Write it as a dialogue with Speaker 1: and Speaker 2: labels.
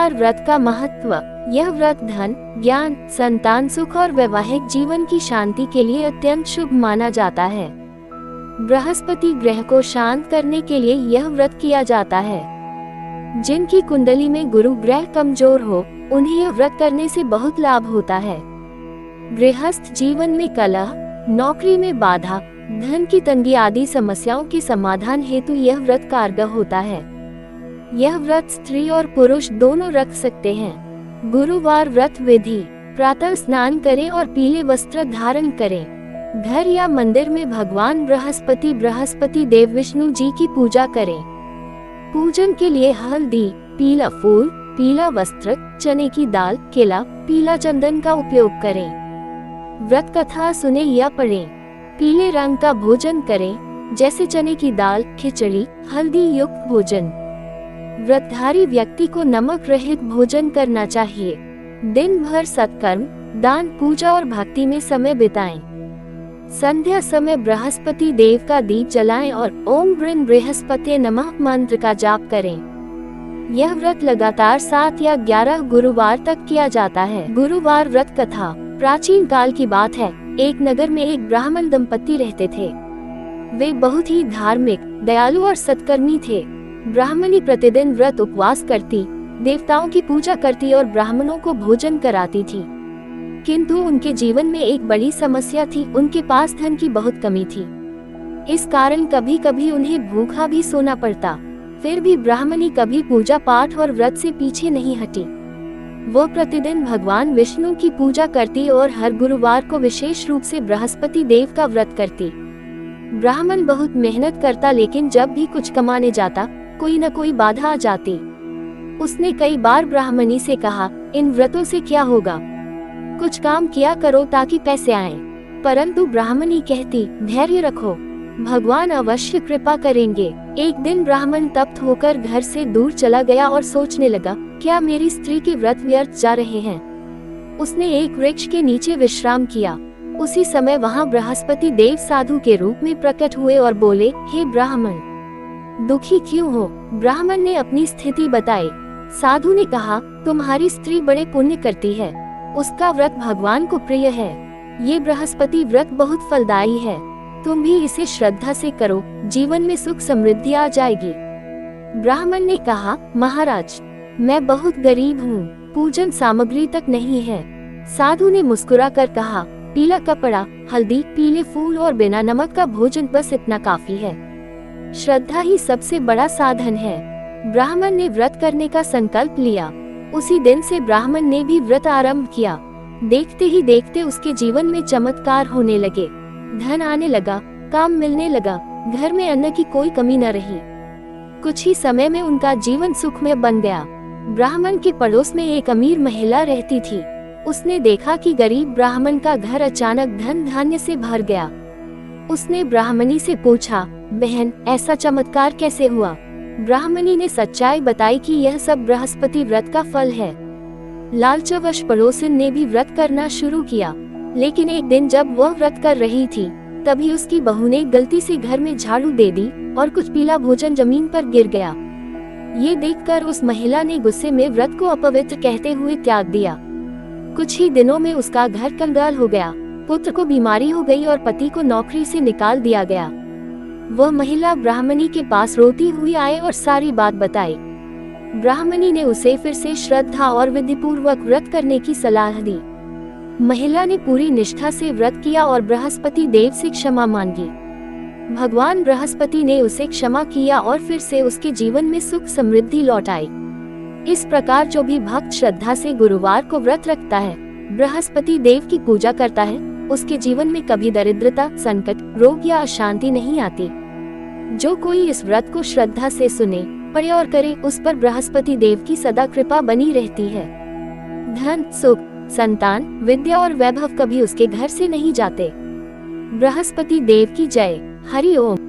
Speaker 1: गुरुवार व्रत का महत्व। यह व्रत धन, ज्ञान, संतान सुख और वैवाहिक जीवन की शांति के लिए अत्यंत शुभ माना जाता है। बृहस्पति ग्रह को शांत करने के लिए यह व्रत किया जाता है। जिनकी कुंडली में गुरु ग्रह कमजोर हो, उन्हें यह व्रत करने से बहुत लाभ होता है। गृहस्थ जीवन में कलह, नौकरी में बाधा, धन की तंगी आदि समस्याओं के समाधान हेतु यह व्रत कारगर होता है। यह व्रत स्त्री और पुरुष दोनों रख सकते हैं। गुरुवार व्रत विधि: प्रातः स्नान करें और पीले वस्त्र धारण करें। घर या मंदिर में भगवान बृहस्पति देव विष्णु जी की पूजा करें। पूजन के लिए हल्दी, पीला फूल, पीला वस्त्र, चने की दाल, केला, पीला चंदन का उपयोग करें। व्रत कथा सुने या पढ़ें। पीले रंग का भोजन करें, जैसे चने की दाल, खिचड़ी, हल्दी युक्त भोजन। व्रतधारी व्यक्ति को नमक रहित भोजन करना चाहिए। दिन भर सत्कर्म, दान, पूजा और भक्ति में समय बिताएं। संध्या समय बृहस्पति देव का दीप जलाएं और ओम गृण बृहस्पते नमः मंत्र का जाप करें। यह व्रत लगातार 7 या 11 गुरुवार तक किया जाता है। गुरुवार व्रत कथा: प्राचीन काल की बात है। एक नगर में एक ब्राह्मण दंपति रहते थे। वे बहुत ही धार्मिक, दयालु और सत्कर्मी थे। ब्राह्मणी प्रतिदिन व्रत उपवास करती, देवताओं की पूजा करती और ब्राह्मणों को भोजन कराती थी। किंतु उनके जीवन में एक बड़ी समस्या थी, उनके पास धन की बहुत कमी थी। इस कारण कभी कभी उन्हें भूखा भी सोना पड़ता। फिर भी ब्राह्मणी कभी पूजा पाठ और व्रत से पीछे नहीं हटी। वो प्रतिदिन भगवान विष्णु की पूजा करती और हर गुरुवार को विशेष रूप से बृहस्पति देव का व्रत करती। ब्राह्मण बहुत मेहनत करता, लेकिन जब भी कुछ कमाने जाता, कोई न कोई बाधा आ जाती। उसने कई बार ब्राह्मणी से कहा, इन व्रतों से क्या होगा, कुछ काम किया करो ताकि पैसे आएं। परंतु ब्राह्मणी कहती, धैर्य रखो, भगवान अवश्य कृपा करेंगे। एक दिन ब्राह्मण तप्त होकर घर से दूर चला गया और सोचने लगा, क्या मेरी स्त्री के व्रत व्यर्थ जा रहे हैं। उसने एक वृक्ष के नीचे विश्राम किया। उसी समय वहां बृहस्पति देव साधु के रूप में प्रकट हुए और बोले, हे ब्राह्मण, दुखी क्यों हो। ब्राह्मण ने अपनी स्थिति बताई। साधु ने कहा, तुम्हारी स्त्री बड़े पुण्य करती है, उसका व्रत भगवान को प्रिय है। ये बृहस्पति व्रत बहुत फलदायी है, तुम भी इसे श्रद्धा से करो, जीवन में सुख समृद्धि आ जाएगी। ब्राह्मण ने कहा, महाराज, मैं बहुत गरीब हूँ, पूजन सामग्री तक नहीं है। साधु ने मुस्कुराकर कहा, पीला कपड़ा, हल्दी, पीले फूल और बिना नमक का भोजन, बस इतना काफी है। श्रद्धा ही सबसे बड़ा साधन है। ब्राह्मण ने व्रत करने का संकल्प लिया। उसी दिन से ब्राह्मण ने भी व्रत आरंभ किया। देखते ही देखते उसके जीवन में चमत्कार होने लगे। धन आने लगा, काम मिलने लगा, घर में अन्न की कोई कमी न रही। कुछ ही समय में उनका जीवन सुखमय बन गया। ब्राह्मण के पड़ोस में एक अमीर महिला रहती थी। उसने देखा कि गरीब ब्राह्मण का घर अचानक धन धान्य से भर गया। उसने ब्राह्मणी से पूछा, बहन, ऐसा चमत्कार कैसे हुआ। ब्राह्मणी ने सच्चाई बताई कि यह सब बृहस्पति व्रत का फल है। लालचवश पड़ोसिन ने भी व्रत करना शुरू किया, लेकिन एक दिन जब वह व्रत कर रही थी, तभी उसकी बहू ने गलती से घर में झाड़ू दे दी और कुछ पीला भोजन जमीन पर गिर गया। ये देखकर उस महिला ने गुस्से में व्रत को अपवित्र कहते हुए त्याग दिया। कुछ ही दिनों में उसका घर कंगाल हो गया, पुत्र को बीमारी हो गई और पति को नौकरी से निकाल दिया गया। वह महिला ब्राह्मणी के पास रोती हुई आई और सारी बात बताई। ब्राह्मणी ने उसे फिर से श्रद्धा और विधिपूर्वक व्रत करने की सलाह दी। महिला ने पूरी निष्ठा से व्रत किया और बृहस्पति देव से क्षमा मांगी। भगवान बृहस्पति ने उसे क्षमा किया और फिर से उसके जीवन में सुख समृद्धि लौट आई। इस प्रकार जो भी भक्त श्रद्धा से गुरुवार को व्रत रखता है, बृहस्पति देव की पूजा करता है, उसके जीवन में कभी दरिद्रता, संकट, रोग या अशांति नहीं आती। जो कोई इस व्रत को श्रद्धा से सुने, पढ़े और करे, उस पर बृहस्पति देव की सदा कृपा बनी रहती है। धन, सुख, संतान, विद्या और वैभव कभी उसके घर से नहीं जाते। बृहस्पति देव की जय। हरि ओम।